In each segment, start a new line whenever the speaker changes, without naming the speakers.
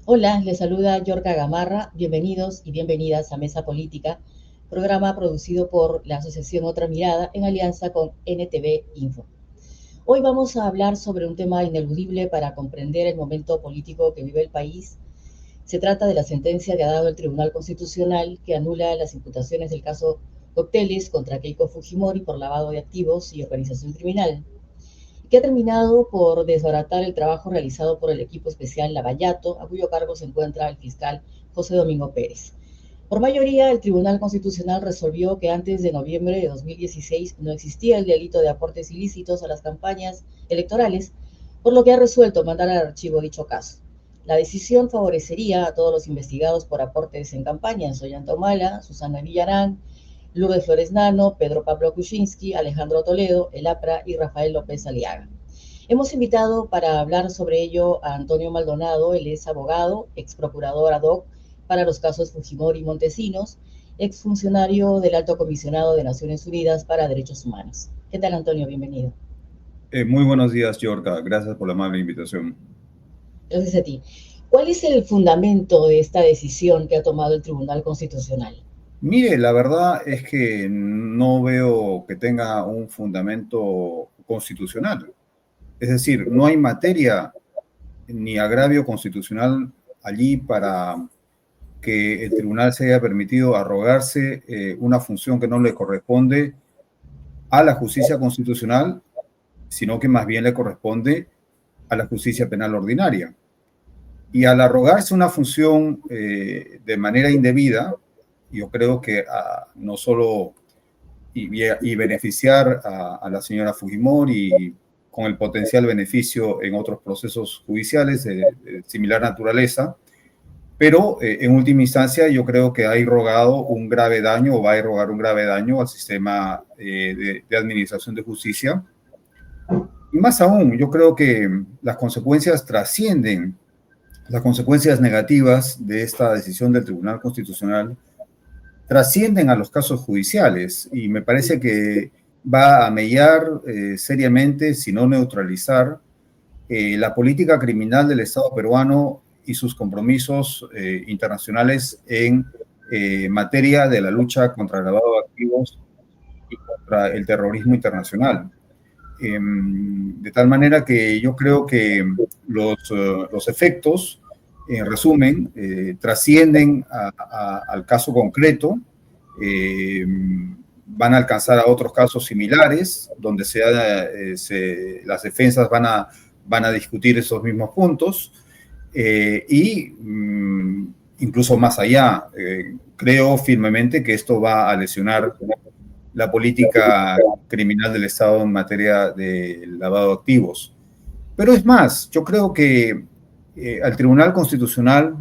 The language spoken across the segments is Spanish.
Hola, les saluda Yorka Gamarra. Bienvenidos y bienvenidas a Mesa Política, programa producido por la Asociación Otra Mirada en alianza con NTV Info. Hoy vamos a hablar sobre un tema ineludible para comprender el momento político que vive el país. Se trata de la sentencia que ha dado el Tribunal Constitucional que anula las imputaciones del caso Cocteles contra Keiko Fujimori por lavado de activos y organización criminal, que ha terminado por desbaratar el trabajo realizado por el equipo especial Lavallato, a cuyo cargo se encuentra el fiscal José Domingo Pérez. Por mayoría, el Tribunal Constitucional resolvió que antes de noviembre de 2016 no existía el delito de aportes ilícitos a las campañas electorales, por lo que ha resuelto mandar al archivo dicho caso. La decisión favorecería a todos los investigados por aportes en campañas: Ollanta Humala, Susana Villarán, Lourdes Flores Nano, Pedro Pablo Kuczynski, Alejandro Toledo, El APRA y Rafael López Aliaga. Hemos invitado para hablar sobre ello a Antonio Maldonado. Él es abogado, ex procurador ad hoc para los casos Fujimori y Montesinos, exfuncionario del Alto Comisionado de Naciones Unidas para Derechos Humanos. ¿Qué tal, Antonio? Bienvenido.
Muy buenos días, Yorka. Gracias por la amable invitación.
Gracias a ti. ¿Cuál es el fundamento de esta decisión que ha tomado el Tribunal Constitucional?
Mire, la verdad es que no veo que tenga un fundamento constitucional. Es decir, no hay materia ni agravio constitucional allí para que el tribunal se haya permitido arrogarse una función que no le corresponde a la justicia constitucional, sino que más bien le corresponde a la justicia penal ordinaria. Y al arrogarse una función de manera indebida, yo creo que no solo y beneficiar a la señora Fujimori con el potencial beneficio en otros procesos judiciales de similar naturaleza, pero en última instancia yo creo que ha irrogado un grave daño o va a irrogar un grave daño al sistema de administración de justicia. Y más aún, yo creo que las consecuencias trascienden las consecuencias negativas de esta decisión del Tribunal Constitucional trascienden a los casos judiciales y me parece que va a mellar seriamente, si no neutralizar, la política criminal del Estado peruano y sus compromisos internacionales en materia de la lucha contra el lavado de activos y contra el terrorismo internacional. De tal manera que yo creo que los efectos, en resumen, trascienden al caso concreto, van a alcanzar a otros casos similares, donde las defensas van a discutir esos mismos puntos, y incluso más allá, creo firmemente que esto va a lesionar la política criminal del Estado en materia de lavado de activos. Pero es más, yo creo que el Tribunal Constitucional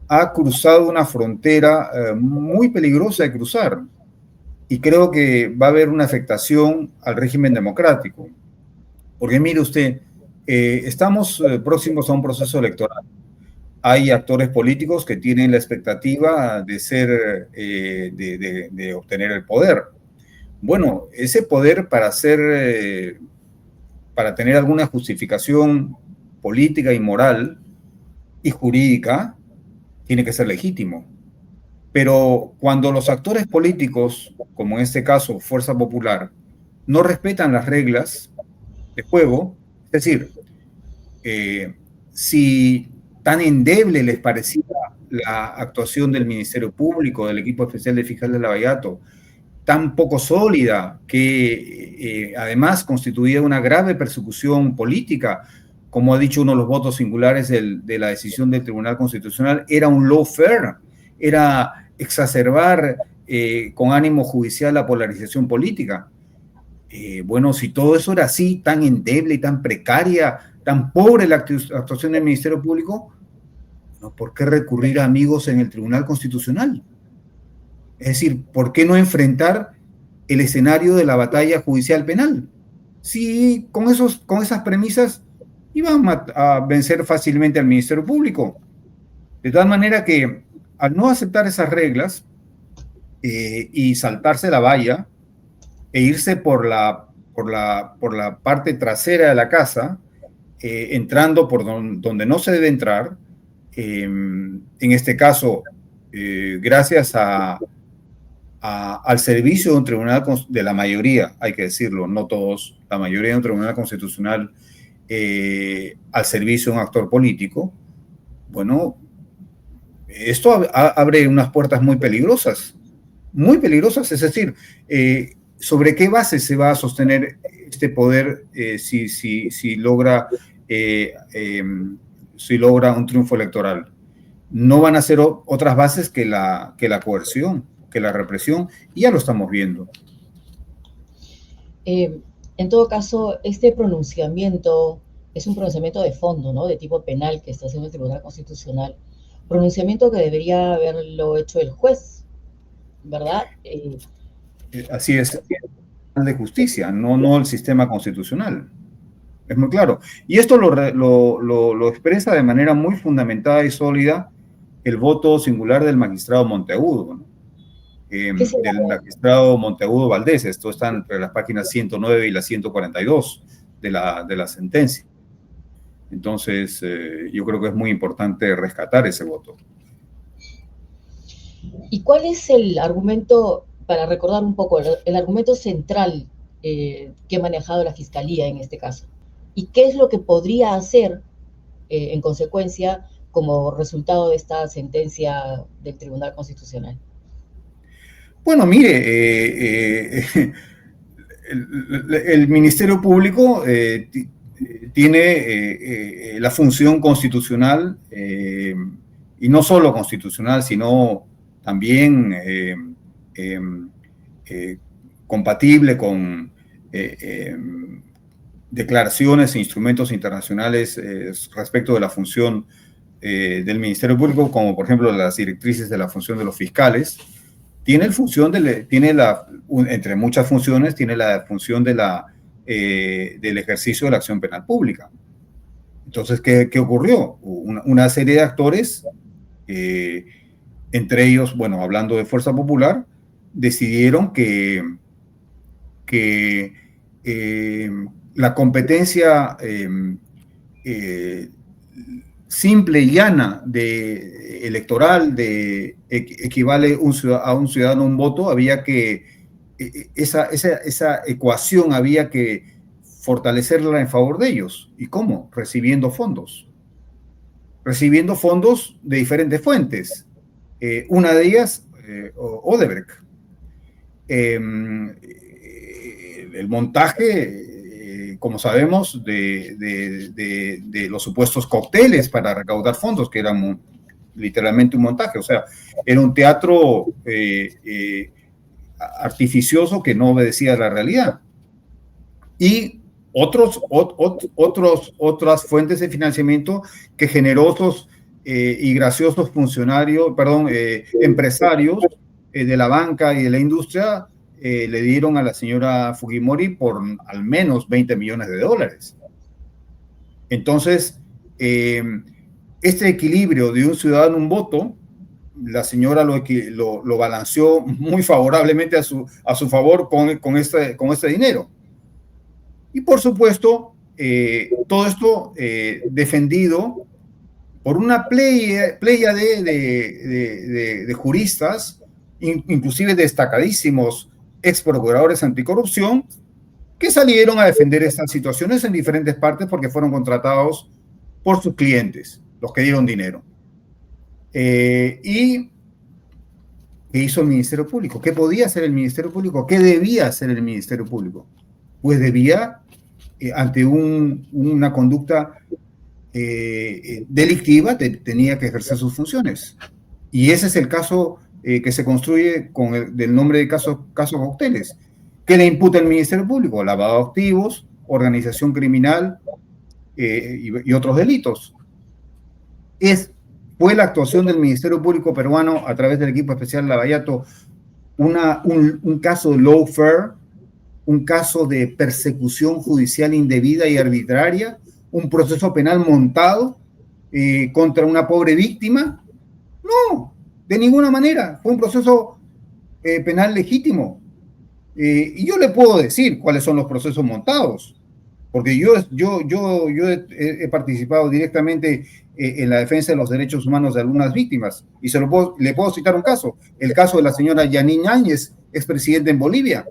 ha cruzado una frontera muy peligrosa de cruzar y creo que va a haber una afectación al régimen democrático. Porque mire usted, estamos próximos a un proceso electoral. Hay actores políticos que tienen la expectativa de ser, de obtener el poder. Bueno, ese poder para tener alguna justificación política y moral y jurídica, tiene que ser legítimo. Pero cuando los actores políticos, como en este caso Fuerza Popular, no respetan las reglas de juego, es decir, si tan endeble les parecía la actuación del Ministerio Público, del equipo especial de fiscal de Lavallato, tan poco sólida, que además constituía una grave persecución política, como ha dicho uno de los votos singulares de la decisión del Tribunal Constitucional, era un lawfare, era exacerbar con ánimo judicial la polarización política. Bueno, si todo eso era así, tan endeble y tan precaria, tan pobre la actuación del Ministerio Público, ¿no? ¿Por qué recurrir a amigos en el Tribunal Constitucional? Es decir, ¿por qué no enfrentar el escenario de la batalla judicial penal? Si con esas premisas iban a vencer fácilmente al Ministerio Público. De tal manera que al no aceptar esas reglas y saltarse la valla e irse por la parte trasera de la casa, entrando por donde no se debe entrar, en este caso, gracias al servicio de un tribunal, de la mayoría, hay que decirlo, no todos, la mayoría de un tribunal constitucional al servicio de un actor político, bueno, esto abre unas puertas muy peligrosas, es decir, ¿sobre qué base se va a sostener este poder si logra un triunfo electoral? No van a ser otras bases que la coerción, que la represión, y ya lo estamos viendo.
En todo caso, este pronunciamiento es un pronunciamiento de fondo, ¿no? De tipo penal que está haciendo el Tribunal Constitucional. Pronunciamiento que debería haberlo hecho el juez, ¿verdad?
Así es, de justicia, no el sistema constitucional. Es muy claro. Y esto lo expresa de manera muy fundamentada y sólida el voto singular del magistrado Monteagudo, ¿no? Del magistrado Monteagudo Valdés. Esto está entre las páginas 109 y la 142 de la sentencia. Entonces, yo creo que es muy importante rescatar ese voto.
¿Y cuál es el argumento, para recordar un poco, el argumento central que ha manejado la Fiscalía en este caso? ¿Y qué es lo que podría hacer, en consecuencia, como resultado de esta sentencia del Tribunal Constitucional?
Bueno, mire, el Ministerio Público tiene la función constitucional, y no solo constitucional, sino también compatible con declaraciones e instrumentos internacionales respecto de la función del Ministerio Público, como por ejemplo las directrices de la función de los fiscales. Tiene entre muchas funciones, tiene la función del ejercicio de la acción penal pública. Entonces, ¿qué ocurrió? Una serie de actores, entre ellos, bueno, hablando de Fuerza Popular, decidieron que la competencia simple y llana electoral equivale a un ciudadano un voto, había que esa ecuación había que fortalecerla en favor de ellos. ¿Y cómo? Recibiendo fondos de diferentes fuentes. Una de ellas, Odebrecht. El montaje, como sabemos, de los supuestos cócteles para recaudar fondos, que eran literalmente un montaje, o sea, era un teatro artificioso que no obedecía a la realidad. Y otras fuentes de financiamiento que generosos y graciosos empresarios de la banca y de la industria le dieron a la señora Fujimori por al menos $20 millones. Entonces, este equilibrio de un ciudadano un voto, la señora lo balanceó muy favorablemente a su favor con este dinero. Y por supuesto, todo esto defendido por una playa de juristas, inclusive destacadísimos ex procuradores anticorrupción, que salieron a defender estas situaciones en diferentes partes porque fueron contratados por sus clientes, los que dieron dinero. ¿Y qué hizo el Ministerio Público? ¿Qué podía hacer el Ministerio Público? ¿Qué debía hacer el Ministerio Público? Pues debía, ante una conducta delictiva, tenía que ejercer sus funciones. Y ese es el caso que se construye del nombre de caso Cócteles. ¿Qué le imputa el Ministerio Público? Lavado de activos, organización criminal y otros delitos. Fue la actuación del Ministerio Público peruano a través del equipo especial Lavallato un caso de lawfare, un caso de persecución judicial indebida y arbitraria, un proceso penal montado contra una pobre víctima. No, de ninguna manera. Fue un proceso penal legítimo. Y yo le puedo decir cuáles son los procesos montados, porque yo he participado directamente en la defensa de los derechos humanos de algunas víctimas, y le puedo citar un caso, el caso de la señora Yanine Áñez, expresidenta en Bolivia,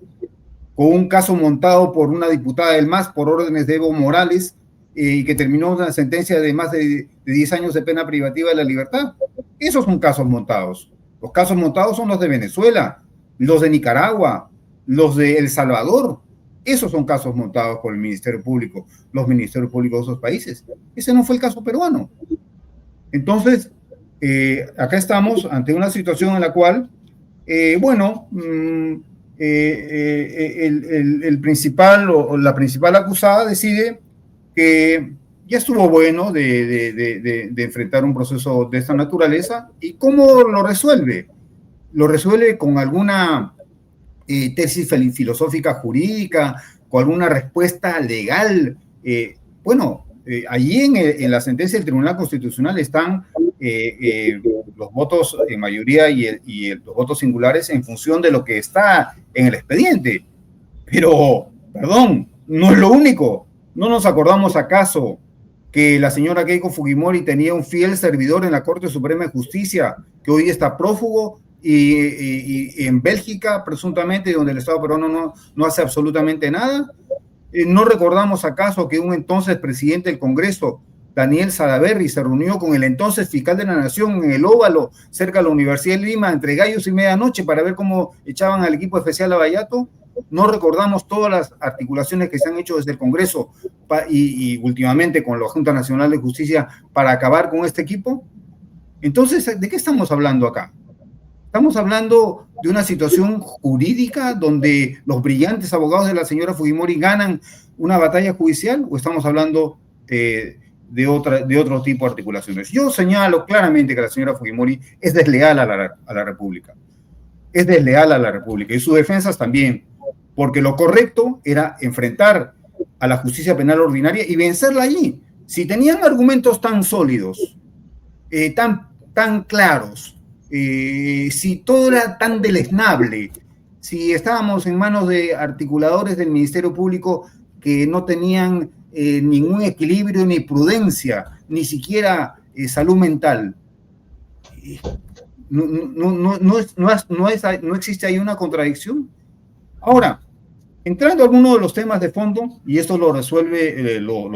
con un caso montado por una diputada del MAS por órdenes de Evo Morales, y que terminó una sentencia de más de 10 años de pena privativa de la libertad. Esos son casos montados. Los casos montados son los de Venezuela, los de Nicaragua, los de El Salvador. Esos son casos montados por el Ministerio Público, los ministerios públicos de esos países. Ese no fue el caso peruano. Entonces, acá estamos ante una situación en la cual, el principal o la principal acusada decide que ya estuvo bueno de enfrentar un proceso de esta naturaleza. ¿Y cómo lo resuelve? Lo resuelve con alguna tesis filosófica jurídica, con alguna respuesta legal. Allí en la sentencia del Tribunal Constitucional están los votos en mayoría y los votos singulares en función de lo que está en el expediente. Pero, perdón, no es lo único. ¿No nos acordamos acaso que la señora Keiko Fujimori tenía un fiel servidor en la Corte Suprema de Justicia, que hoy está prófugo y en Bélgica, presuntamente, donde el Estado peruano no hace absolutamente nada? ¿No recordamos acaso que un entonces presidente del Congreso, Daniel Salaverry, se reunió con el entonces fiscal de la Nación en el Óvalo, cerca de la Universidad de Lima, entre gallos y medianoche, para ver cómo echaban al equipo especial Lavallato? ¿No recordamos todas las articulaciones que se han hecho desde el Congreso y últimamente con la Junta Nacional de Justicia para acabar con este equipo? Entonces, ¿de qué estamos hablando acá? ¿Estamos hablando de una situación jurídica donde los brillantes abogados de la señora Fujimori ganan una batalla judicial, o estamos hablando de otro tipo de articulaciones? Yo señalo claramente que la señora Fujimori es desleal a la República. Es desleal a la República y sus defensas también, porque lo correcto era enfrentar a la justicia penal ordinaria y vencerla allí. Si tenían argumentos tan sólidos, tan claros, si todo era tan deleznable, si estábamos en manos de articuladores del Ministerio Público que no tenían ningún equilibrio ni prudencia, ni siquiera salud mental, no existe ahí una contradicción. Ahora, entrando a algunos de los temas de fondo, y esto lo resuelve, lo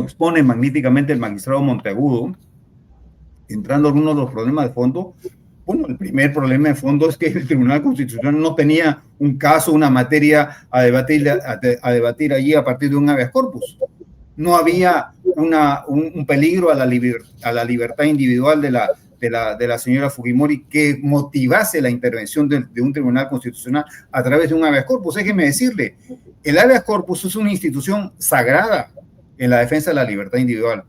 expone magníficamente el magistrado Monteagudo, entrando a algunos de los problemas de fondo. Bueno, el primer problema de fondo es que el Tribunal Constitucional no tenía un caso, una materia a debatir allí a partir de un habeas corpus. No había un peligro a la libertad individual de la señora Fujimori que motivase la intervención de un Tribunal Constitucional a través de un habeas corpus. Déjeme decirle, el habeas corpus es una institución sagrada en la defensa de la libertad individual.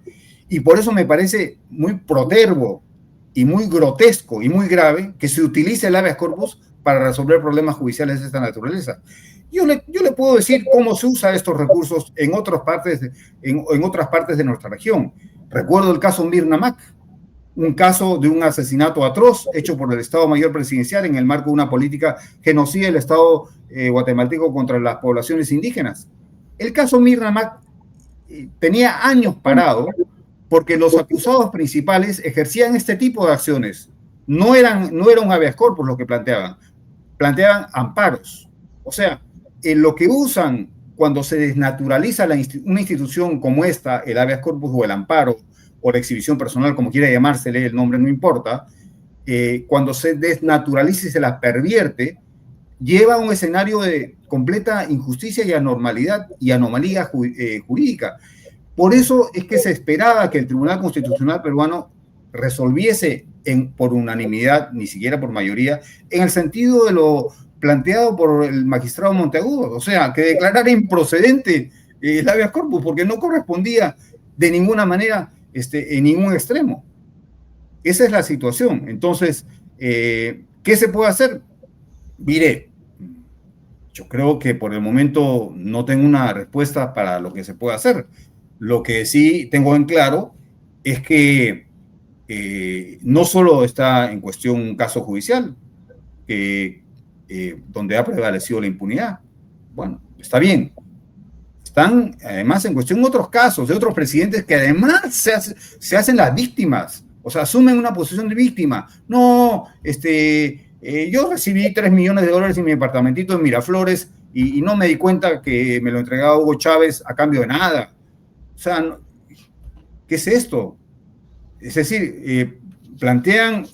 Y por eso me parece muy protervo y muy grotesco y muy grave que se utilice el habeas corpus para resolver problemas judiciales de esta naturaleza. Yo le puedo decir cómo se usa estos recursos en otras partes de nuestra región. Recuerdo el caso Mirna Mac, un caso de un asesinato atroz hecho por el Estado Mayor Presidencial en el marco de una política genocida del Estado guatemalteco contra las poblaciones indígenas. El caso Mirna Mac tenía años parado porque los acusados principales ejercían este tipo de acciones. No era un habeas corpus lo que planteaban amparos. O sea, lo que usan cuando se desnaturaliza una institución como esta, el habeas corpus o el amparo, o la exhibición personal, como quiera llamársele, el nombre no importa, cuando se desnaturaliza y se la pervierte, lleva a un escenario de completa injusticia y anormalidad y anomalía jurídica. Por eso es que se esperaba que el Tribunal Constitucional peruano resolviese por unanimidad, ni siquiera por mayoría, en el sentido de lo planteado por el magistrado Monteagudo, o sea, que declarara improcedente el habeas corpus, porque no correspondía de ninguna manera en ningún extremo. Esa es la situación. Entonces, ¿qué se puede hacer? Mire, yo creo que por el momento no tengo una respuesta para lo que se puede hacer. Lo que sí tengo en claro es que no solo está en cuestión un caso judicial, donde ha prevalecido la impunidad. Bueno, está bien, están además en cuestión otros casos de otros presidentes que además se hacen las víctimas, o sea, asumen una posición de víctima. No, yo recibí $3 millones en mi departamentito en Miraflores y no me di cuenta que me lo entregaba Hugo Chávez a cambio de nada. O sea, ¿qué es esto? Es decir, plantean,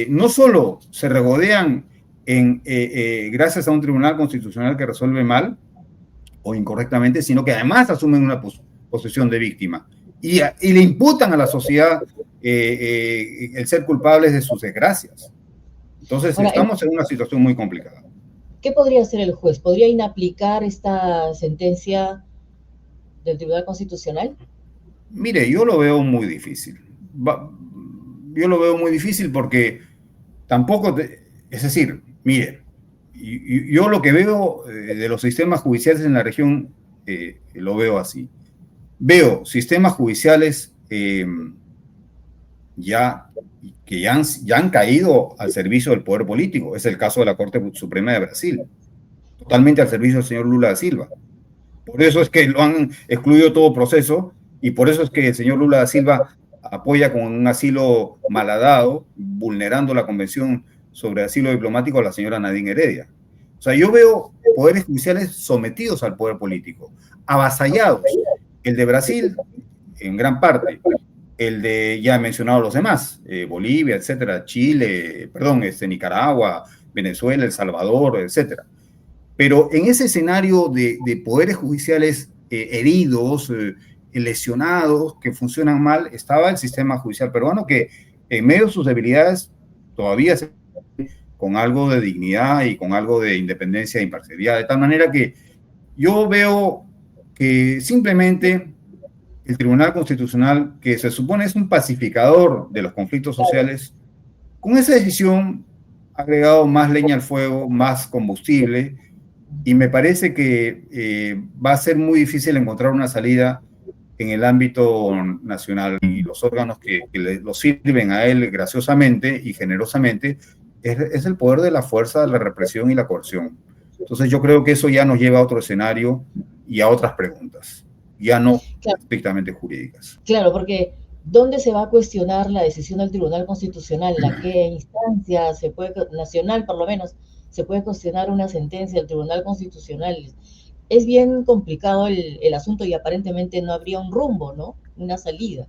no solo se regodean gracias a un tribunal constitucional que resuelve mal o incorrectamente, sino que además asumen una posición de víctima y le imputan a la sociedad el ser culpables de sus desgracias. Entonces, ahora, estamos en una situación muy complicada.
¿Qué podría hacer el juez? ¿Podría inaplicar esta sentencia del Tribunal Constitucional?
Mire, yo lo veo muy difícil. Yo lo veo muy difícil porque tampoco, es decir, mire, yo lo que veo de los sistemas judiciales en la región, lo veo así. Veo sistemas judiciales ya han caído al servicio del poder político. Es el caso de la Corte Suprema de Brasil, totalmente al servicio del señor Lula da Silva. Por eso es que lo han excluido todo proceso y por eso es que el señor Lula da Silva apoya con un asilo malhadado, vulnerando la Convención sobre Asilo Diplomático a la señora Nadine Heredia. O sea, yo veo poderes judiciales sometidos al poder político, avasallados. El de Brasil, en gran parte. El de, ya he mencionado los demás, Bolivia, etcétera, Chile, Nicaragua, Venezuela, El Salvador, etcétera. Pero en ese escenario de poderes judiciales heridos, lesionados, que funcionan mal, estaba el sistema judicial peruano que en medio de sus debilidades todavía con algo de dignidad y con algo de independencia e imparcialidad, de tal manera que yo veo que simplemente el Tribunal Constitucional, que se supone es un pacificador de los conflictos sociales, con esa decisión ha agregado más leña al fuego, más combustible, y me parece que va a ser muy difícil encontrar una salida en el ámbito nacional. Y los órganos que lo sirven a él graciosamente y generosamente es el poder de la fuerza, de la represión y la coerción. Entonces yo creo que eso ya nos lleva a otro escenario y a otras preguntas, ya no estrictamente jurídicas.
Claro, porque ¿dónde se va a cuestionar la decisión del Tribunal Constitucional? ¿En qué instancia se puede, nacional por lo menos, se puede cuestionar una sentencia del Tribunal Constitucional? Es bien complicado el asunto y aparentemente no habría un rumbo, ¿no? Una salida.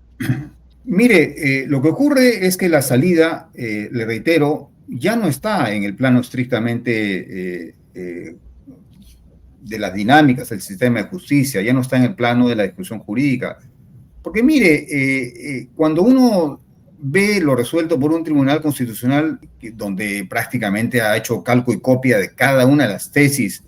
Mire, lo que ocurre es que la salida, le reitero, ya no está en el plano estrictamente de las dinámicas del sistema de justicia, ya no está en el plano de la discusión jurídica. Porque mire, cuando uno ve lo resuelto por un tribunal constitucional donde prácticamente ha hecho calco y copia de cada una de las tesis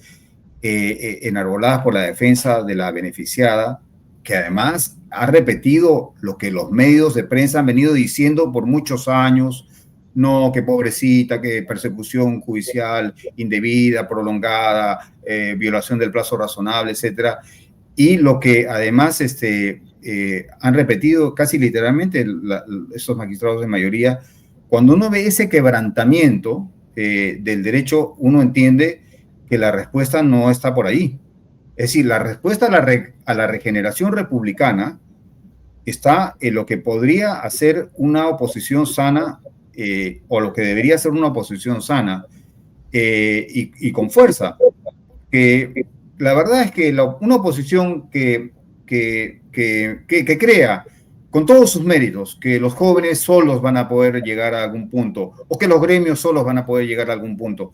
enarboladas por la defensa de la beneficiada, que además ha repetido lo que los medios de prensa han venido diciendo por muchos años, no, que pobrecita, que persecución judicial indebida, prolongada, violación del plazo razonable, etcétera. Y lo que además han repetido casi literalmente estos magistrados de mayoría, cuando uno ve ese quebrantamiento del derecho, uno entiende que la respuesta no está por ahí. Es decir, la respuesta a la regeneración republicana está en lo que podría hacer una oposición sana, o lo que debería ser una oposición sana y con fuerza. La verdad es que una oposición que crea con todos sus méritos que los jóvenes solos van a poder llegar a algún punto o que los gremios solos van a poder llegar a algún punto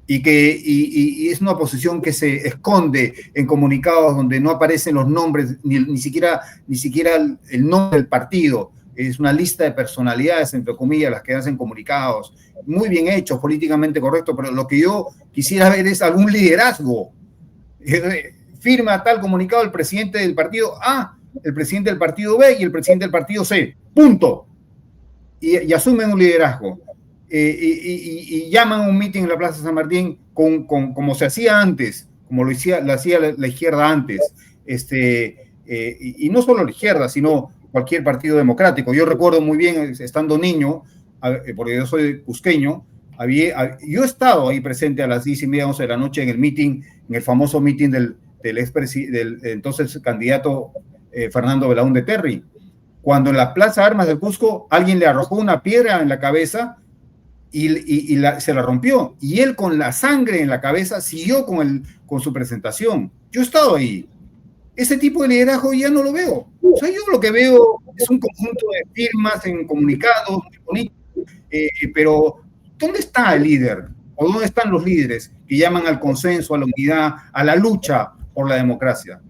y es una oposición que se esconde en comunicados donde no aparecen los nombres ni siquiera el nombre del partido. Es una lista de personalidades, entre comillas, las que hacen comunicados, muy bien hechos, políticamente correctos, pero lo que yo quisiera ver es algún liderazgo. Firma tal comunicado el presidente del partido A, el presidente del partido B y el presidente del partido C. Punto. Y asumen un liderazgo. Y llaman a un meeting en la Plaza San Martín como se hacía antes, como lo hacía la izquierda antes. Y no solo la izquierda, sino cualquier partido democrático. Yo recuerdo muy bien, estando niño, porque yo soy cusqueño, yo he estado ahí presente a las 10:30, 11 de la noche en el meeting, en el famoso meeting del del entonces candidato Fernando Belaúnde Terry, cuando en la Plaza Armas del Cusco alguien le arrojó una piedra en la cabeza se la rompió, y él con la sangre en la cabeza siguió con su presentación. Yo he estado ahí. Ese tipo de liderazgo ya no lo veo. O sea, yo lo que veo es un conjunto de firmas en comunicados muy bonitos, pero ¿dónde está el líder? ¿O dónde están los líderes que llaman al consenso, a la unidad, a la lucha por la democracia?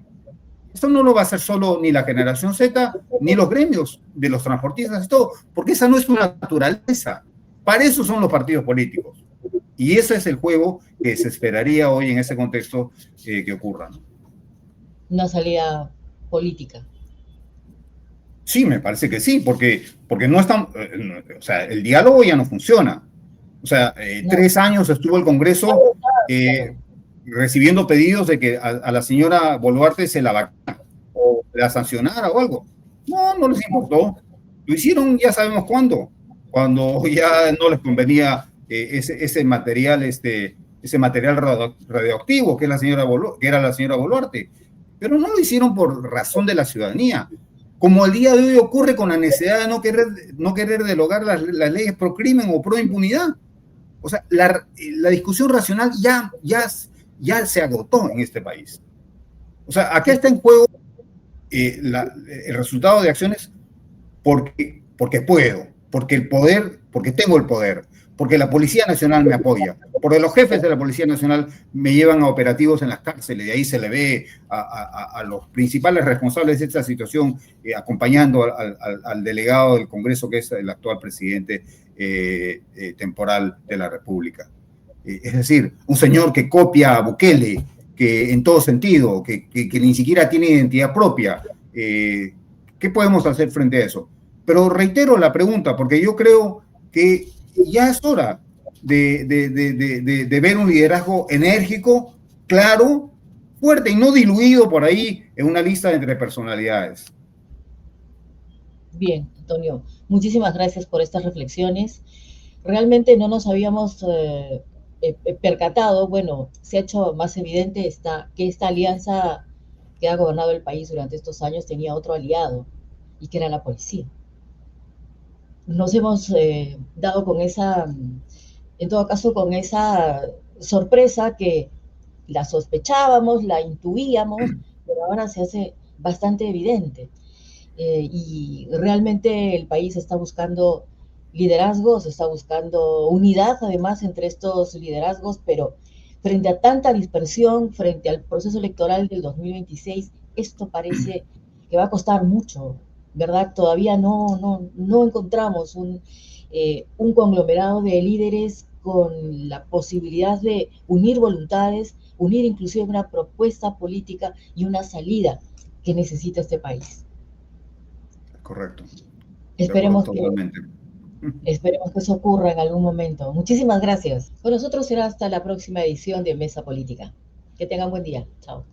Esto no lo va a hacer solo ni la generación Z, ni los gremios de los transportistas y todo, porque esa no es su naturaleza. Para eso son los partidos políticos. Y ese es el juego que se esperaría hoy en ese contexto que ocurra, ¿no?
Una salida política.
Sí, me parece que sí, porque no están, o sea, el diálogo ya no funciona. O sea,
No.
3 años estuvo el Congreso recibiendo pedidos de que a la señora Boluarte se la vacuna o la sancionara o algo. No les importó. Lo hicieron ya sabemos cuándo, cuando ya no les convenía ese material radioactivo que era la señora Boluarte. Pero no lo hicieron por razón de la ciudadanía, como el día de hoy ocurre con la necesidad de no querer derogar las leyes pro crimen o pro impunidad. O sea, la discusión racional ya se agotó en este país. O sea, acá está en juego el resultado de acciones porque puedo, porque tengo el poder, porque la Policía Nacional me apoya, porque los jefes de la Policía Nacional me llevan a operativos en las cárceles, y ahí se le ve a los principales responsables de esta situación acompañando al delegado del Congreso, que es el actual presidente temporal de la República. Es decir, un señor que copia a Bukele, que en todo sentido, que ni siquiera tiene identidad propia. ¿Qué podemos hacer frente a eso? Pero reitero la pregunta, porque yo creo que ya es hora de ver un liderazgo enérgico, claro, fuerte y no diluido por ahí en una lista entre personalidades.
Bien, Antonio, muchísimas gracias por estas reflexiones. Realmente no nos habíamos percatado, bueno, se ha hecho más evidente que esta alianza que ha gobernado el país durante estos años tenía otro aliado, y que era la policía. Nos hemos dado con en todo caso, con esa sorpresa que la sospechábamos, la intuíamos, pero ahora se hace bastante evidente. Y realmente el país está buscando liderazgos, está buscando unidad además entre estos liderazgos, pero frente a tanta dispersión, frente al proceso electoral del 2026, esto parece que va a costar mucho, ¿verdad? Todavía no encontramos un conglomerado de líderes con la posibilidad de unir voluntades, unir inclusive una propuesta política y una salida que necesita este país.
Correcto.
Esperemos que eso ocurra en algún momento. Muchísimas gracias. Con nosotros será hasta la próxima edición de Mesa Política. Que tengan buen día. Chao.